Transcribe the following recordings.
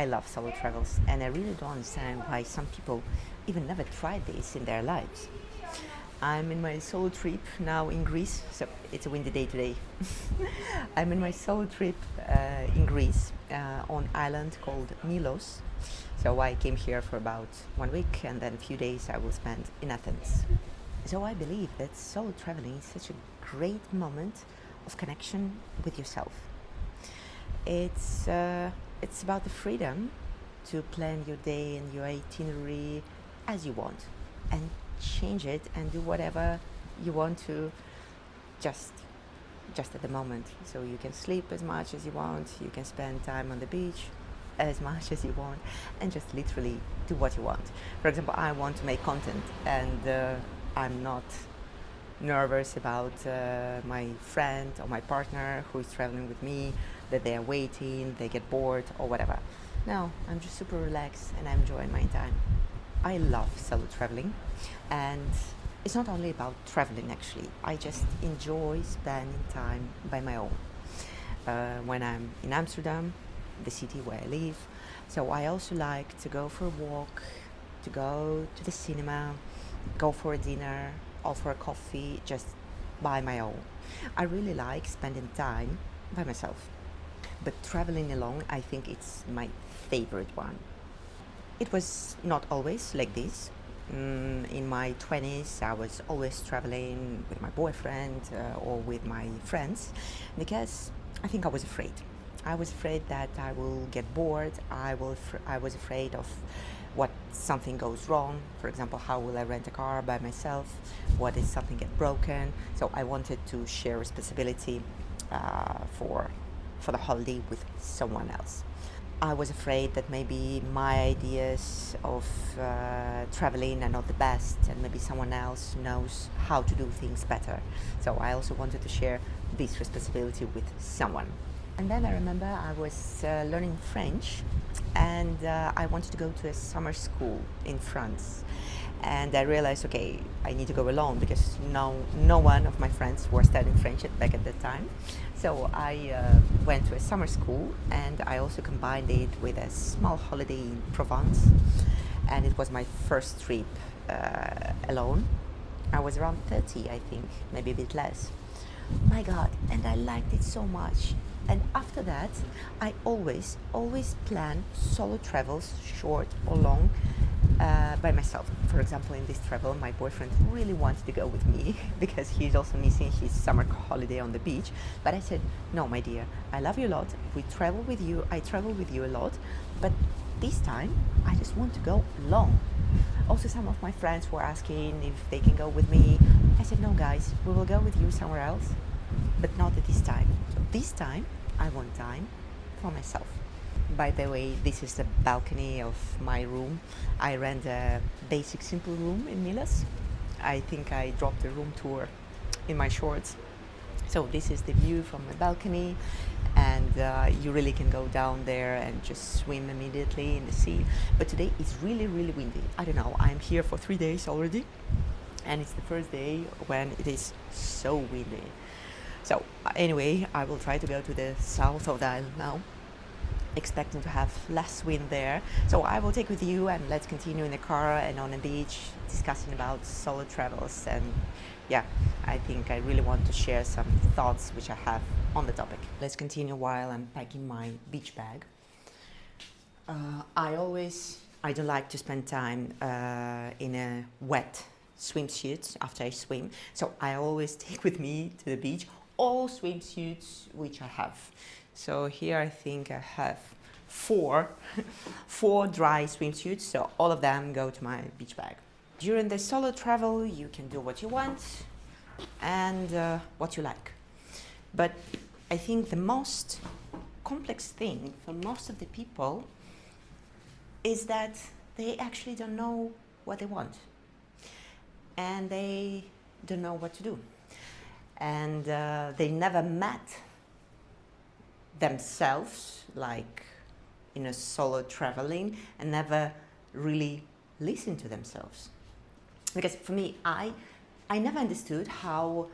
I love solo travels, and I really don't understand why some people even never tried this in their lives. I'm in my solo trip now in Greece, so it's a windy day today. I'm in my solo trip in Greece on an island called Milos. So I came here for about 1 week, and then a few days I will spend in Athens. So I believe that solo traveling is such a great moment of connection with yourself. It's about the freedom to plan your day and your itinerary as you want, and change it and do whatever you want to, just just at the moment. So you can sleep as much as you want, you can spend time on the beach as much as you want, and just literally do what you want. For example, I want to make content, and I'm not nervous about my friend or my partner who is traveling with me, that they are waiting, they get bored or whatever. No, I'm just super relaxed and I'm enjoying my time. I love solo traveling, and it's not only about traveling actually. I just enjoy spending time by my own. When I'm in Amsterdam, the city where I live, so I also like to go for a walk, to go to the cinema, go for a dinner or for a coffee just by my own. I really like spending time by myself. But traveling alone, I think it's my favorite one. It was not always like this. In my 20s, I was always traveling with my boyfriend or with my friends because I think I was afraid. I was afraid that I will get bored. I was afraid of what something goes wrong. For example, how will I rent a car by myself? What if something get broken? So I wanted to share responsibility for the holiday with someone else. I was afraid that maybe my ideas of traveling are not the best, and maybe someone else knows how to do things better. So I also wanted to share this responsibility with someone. And then I remember I was learning French, and I wanted to go to a summer school in France. And I realized, okay, I need to go alone because no one of my friends were studying French back at that time. So I went to a summer school, and I also combined it with a small holiday in Provence. And it was my first trip alone. I was around 30, I think, maybe a bit less. My God, and I liked it so much. And after that, I always plan solo travels, short or long, by myself. For example, in this travel, my boyfriend really wanted to go with me because he's also missing his summer holiday on the beach. But I said, no, my dear, I love you a lot. We travel with you. I travel with you a lot. But this time, I just want to go alone. Also, some of my friends were asking if they can go with me. I said, no, guys, we will go with you somewhere else, but not at this time. So this time, I want time for myself. By the way, this is the balcony of my room. I rent a basic simple room in Milos. I think I dropped a room tour in my shorts. So this is the view from the balcony, and you really can go down there and just swim immediately in the sea. But today it's really windy. I don't know, I'm here for 3 days already, and it's the first day when it is so windy. So anyway, I will try to go to the south of the island now, expecting to have less wind there. So I will take with you, and let's continue in the car and on the beach discussing about solo travels. And yeah, I think I really want to share some thoughts which I have on the topic. Let's continue while I'm packing my beach bag. I don't like to spend time in a wet swimsuit after I swim. So I always take with me to the beach all swimsuits which I have. So here I think I have four dry swimsuits, so all of them go to my beach bag. During the solo travel, you can do what you want and what you like. But I think the most complex thing for most of the people is that they actually don't know what they want, and they don't know what to do. And they never met themselves, like in a solo traveling, and never really listened to themselves. Because for me, I never understood how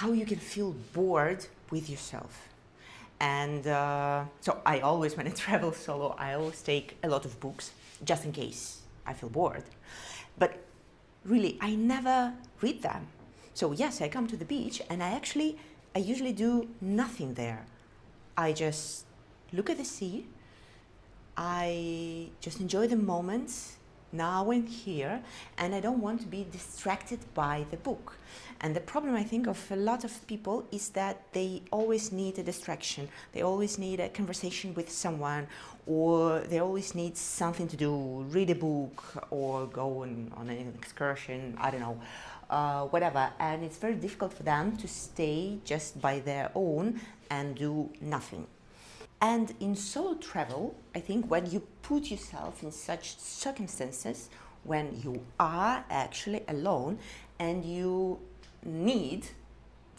you can feel bored with yourself. And so I always, when I travel solo, I always take a lot of books just in case I feel bored. But really, I never read them. So yes, I come to the beach and I usually do nothing there. I just look at the sea. I just enjoy the moments now and here, and I don't want to be distracted by the book. And the problem, I think, of a lot of people is that they always need a distraction. They always need a conversation with someone, or they always need something to do, read a book or go on an excursion, I don't know, whatever. And it's very difficult for them to stay just by their own and do nothing. And in solo travel, I think when you put yourself in such circumstances, when you are actually alone and you need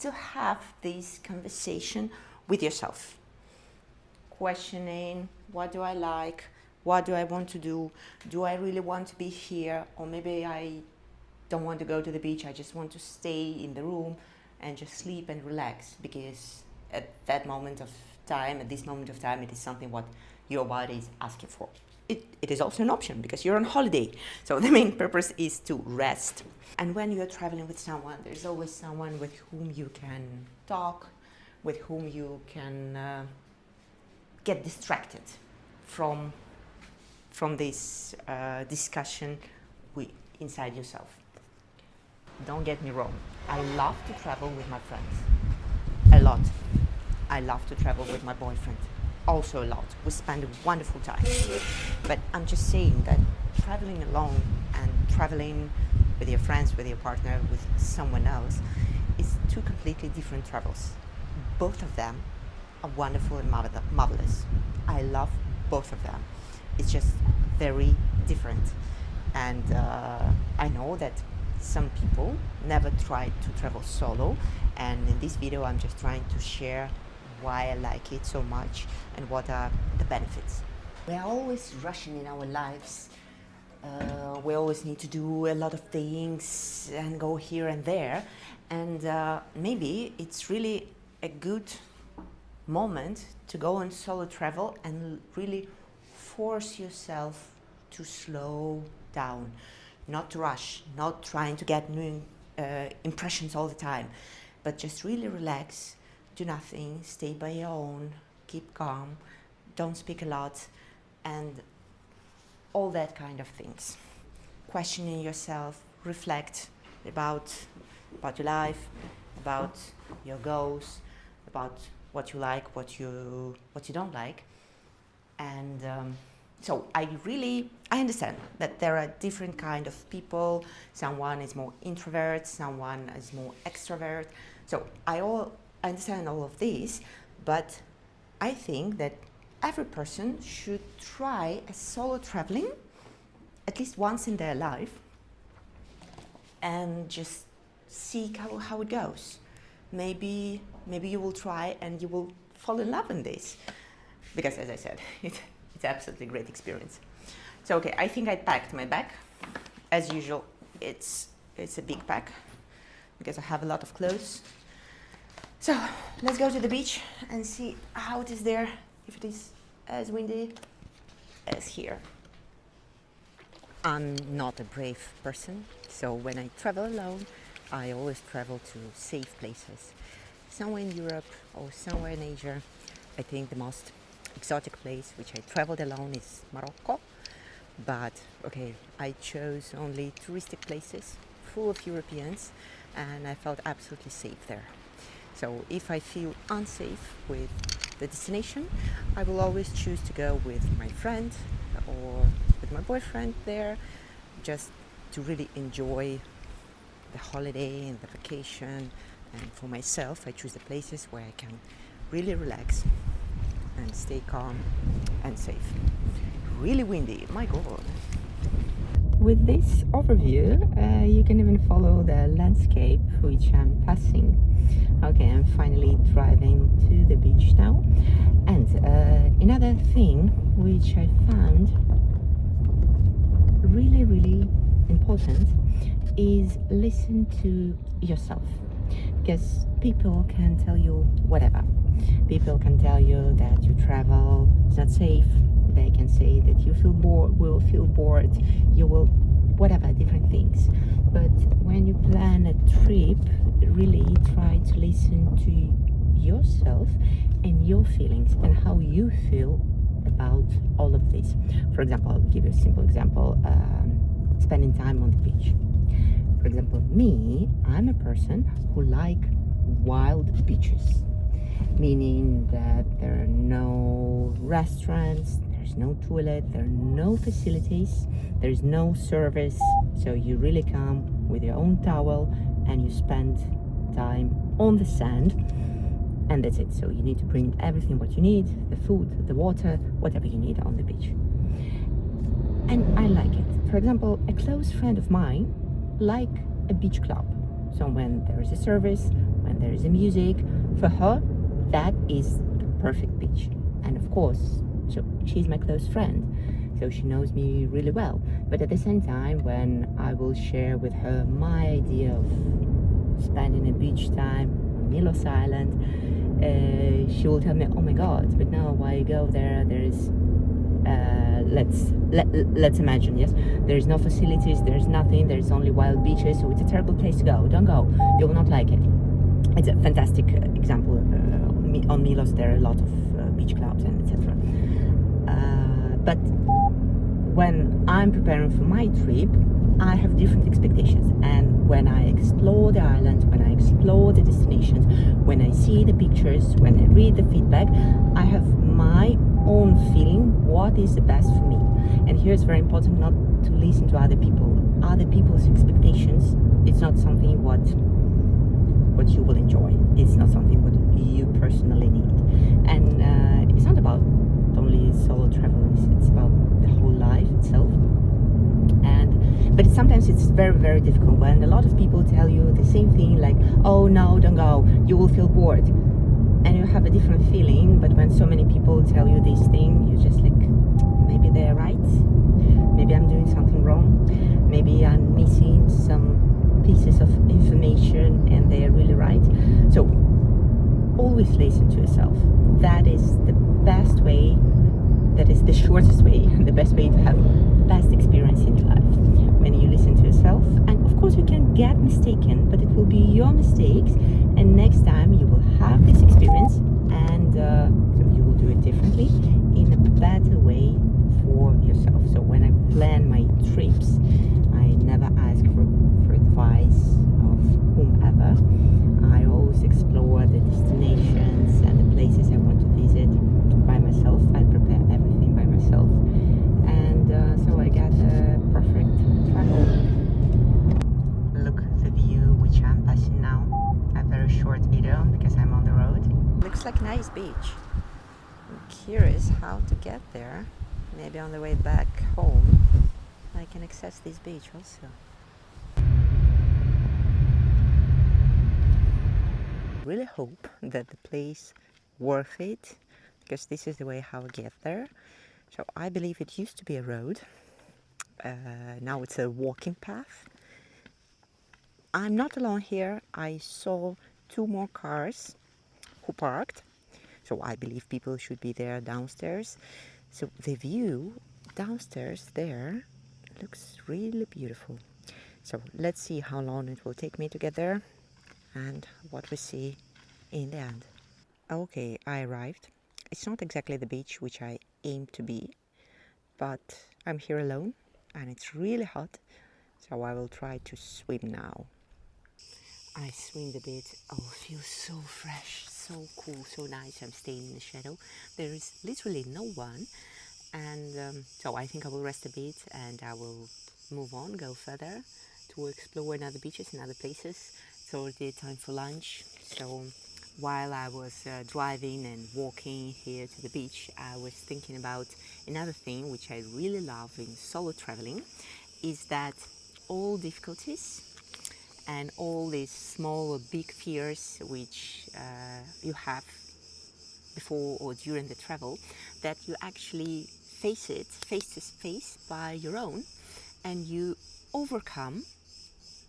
to have this conversation with yourself, questioning, what do I like? What do I want to do I really want to be here? Or maybe I don't want to go to the beach, I just want to stay in the room and just sleep and relax, because at this moment of time, it is something what your body is asking for. It is also an option because you're on holiday. So the main purpose is to rest. And when you're traveling with someone, there's always someone with whom you can talk, with whom you can get distracted from this discussion inside yourself. Don't get me wrong, I love to travel with my friends, a lot. I love to travel with my boyfriend, also a lot. We spend a wonderful time. But I'm just saying that traveling alone and traveling with your friends, with your partner, with someone else, is two completely different travels. Both of them are wonderful and marvelous. I love both of them. It's just very different. And I know that some people never tried to travel solo, and in this video I'm just trying to share why I like it so much and what are the benefits. We are always rushing in our lives. We always need to do a lot of things and go here and there, and maybe it's really a good moment to go on solo travel and really force yourself to slow down, not to rush, not trying to get new impressions all the time, but just really relax, do nothing, stay by your own, keep calm, don't speak a lot, and all that kind of things. Questioning yourself, reflect about your life, about your goals, about what you like, what you don't like. And so I understand that there are different kind of people. Someone is more introvert, someone is more extrovert. So I understand all of this, but I think that every person should try a solo traveling at least once in their life and just see how it goes. Maybe you will try and you will fall in love in this, because as I said, it's absolutely great experience. So okay, I think I packed my bag. As usual, it's a big pack because I have a lot of clothes. So let's go to the beach and see how it is there, if it is as windy as here. I'm not a brave person, so when I travel alone, I always travel to safe places. Somewhere in Europe or somewhere in Asia. I think the most exotic place which I traveled alone is Morocco. But okay, I chose only touristic places full of Europeans, and I felt absolutely safe there. So if I feel unsafe with the destination, I will always choose to go with my friend or with my boyfriend there, just to really enjoy the holiday and the vacation. And for myself, I choose the places where I can really relax and stay calm and safe. Really windy, my God. With this overview, you can even follow the landscape which I'm passing. Okay, I'm finally driving to the beach now. And another thing which I found really, really important is listen to yourself. Because people can tell you whatever. People can tell you that you travel is not safe. They can say that you will feel bored, you will, whatever, different things. But when you plan a trip, really try to listen to yourself and your feelings and how you feel about all of this. For example, I'll give you a simple example, spending time on the beach. For example, me, I'm a person who like wild beaches, meaning that there are no restaurants, there's no toilet, there are no facilities, there's no service. So you really come with your own towel and you spend time on the sand, and that's it. So you need to bring everything what you need, the food, the water, whatever you need on the beach. And I like it. For example, a close friend of mine like a beach club. So when there is a service, when there is a music, for her, that is the perfect beach. And of course, so she's my close friend, so she knows me really well. But at the same time, when I will share with her my idea of spending a beach time on Milos Island, she will tell me, oh my god, but now why you go there? There is let's imagine, yes, there's no facilities, there's nothing, there's only wild beaches, so it's a terrible place to go. Don't go, you will not like it. It's a fantastic example. On Milos there are a lot of beach clubs and etc. But when I'm preparing for my trip, I have different expectations, and when I explore the island, when I explore the destinations, when I see the pictures, when I read the feedback, I have my own feeling what is the best for me. And here it's very important not to listen to other people's expectations. It's not something what you will enjoy. It's not something what you personally need. And it's not about only solo traveling, it's about the whole life itself. But sometimes it's very, very difficult when a lot of people tell you the same thing, like, oh no, don't go, you will feel bored. And you have a different feeling, but when so many people tell you this thing, you're just like, maybe they're right, maybe I'm doing something wrong, maybe I'm missing some pieces of information and they're really right. So always listen to yourself. That is the best way, that is the shortest way, the best way to have the best experience in your life. When you listen to yourself, and of course you can get mistaken, but it will be your mistakes, and next time you will have this experience, and so you will do it differently in a better way for yourself. So when I plan my trips, I never ask for advice of whomever. I always explore the destinations and the places I want to visit by myself. I prepare everything by myself, and so I get a perfect travel. Look at the view which I'm passing now. A very short video because I'm on the road. Looks like a nice beach. I'm curious how to get there. Maybe on the way back home I can access this beach also. Really hope that the place worth it, because this is the way how I get there. So I believe it used to be a road. Now it's a walking path. I'm not alone here. I saw 2 more cars who parked. So I believe people should be there downstairs. So the view downstairs there looks really beautiful. So let's see how long it will take me to get there and what we see in the end. Okay, I arrived. It's not exactly the beach which I aim to be, but I'm here alone and it's really hot, so I will try to swim now. I swim a bit. Oh, it feels so fresh, so cool, so nice. I'm staying in the shadow. There is literally no one, and so I think I will rest a bit and I will move on, go further to explore another beaches and other places. It's already time for lunch, so while I was driving and walking here to the beach, I was thinking about another thing which I really love in solo traveling, is that all difficulties and all these small or big fears which you have before or during the travel, that you actually face it face to face by your own, and you overcome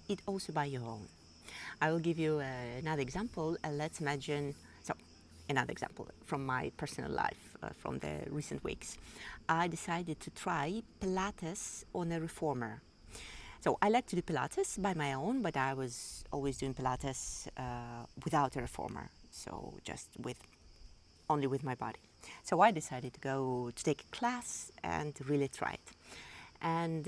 it also by your own. I will give you another example. Let's imagine, so another example from my personal life from the recent weeks. I decided to try Pilates on a reformer. So I like to do Pilates by my own, but I was always doing Pilates without a reformer, so just with only with my body. So I decided to go to take a class and really try it. And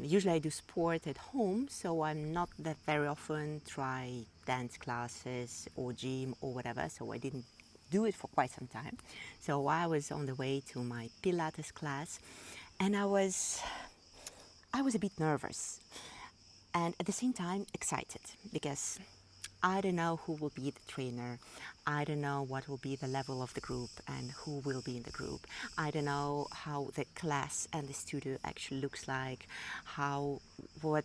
usually I do sport at home, so I'm not that very often try dance classes or gym or whatever, so I didn't do it for quite some time. So I was on the way to my Pilates class, and I was a bit nervous and at the same time excited because I don't know who will be the trainer. I don't know what will be the level of the group and who will be in the group. I don't know how the class and the studio actually looks like, how what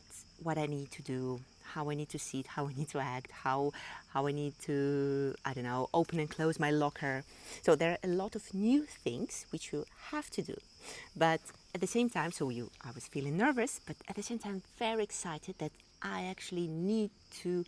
I need to do, how I need to sit, how I need to act, how I need to, I don't know, open and close my locker. So there are a lot of new things which you have to do. But at the same time, I was feeling nervous, but at the same time very excited that I actually need to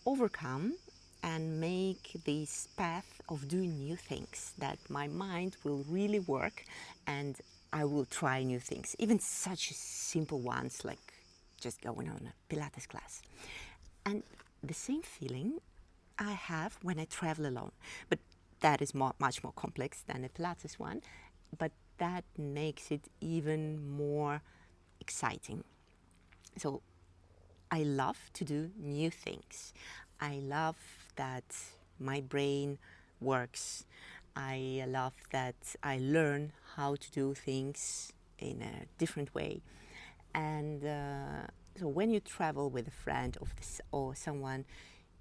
overcome and make this path of doing new things, that my mind will really work and I will try new things, even such simple ones like just going on a Pilates class. And the same feeling I have when I travel alone, but that is much more complex than a Pilates one, but that makes it even more exciting. So I love to do new things. I love that my brain works. I love that I learn how to do things in a different way. And so when you travel with a friend or someone,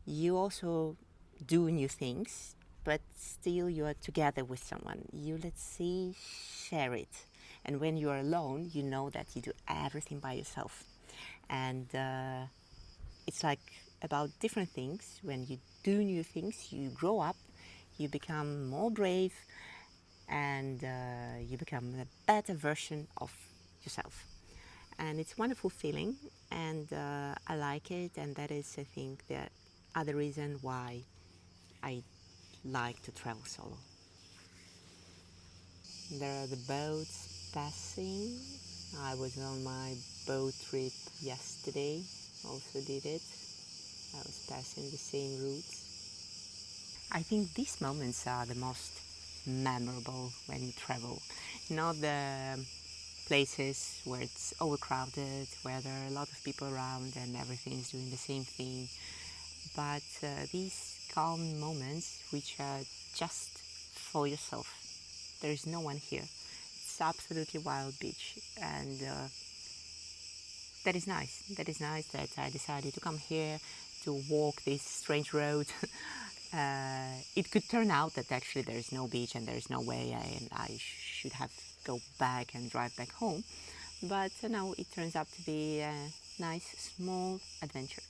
you also do new things, but still you are together with someone. You, let's say, share it. And when you are alone, you know that you do everything by yourself. And it's like about different things. When you do new things, you grow up, you become more brave, and you become a better version of yourself. And it's a wonderful feeling, and I like it, and that is, I think, the other reason why I like to travel solo. There are the boats passing. I was on my boat trip yesterday, also did it. I was passing the same routes. I think these moments are the most memorable when you travel. Not the places where it's overcrowded, where there are a lot of people around and everything is doing the same thing, but these calm moments which are just for yourself. There is no one here. It's absolutely wild beach, and that is nice. That is nice that I decided to come here to walk this strange road. It could turn out that actually there is no beach and there is no way and I should have go back and drive back home. But no, it turns out to be a nice small adventure.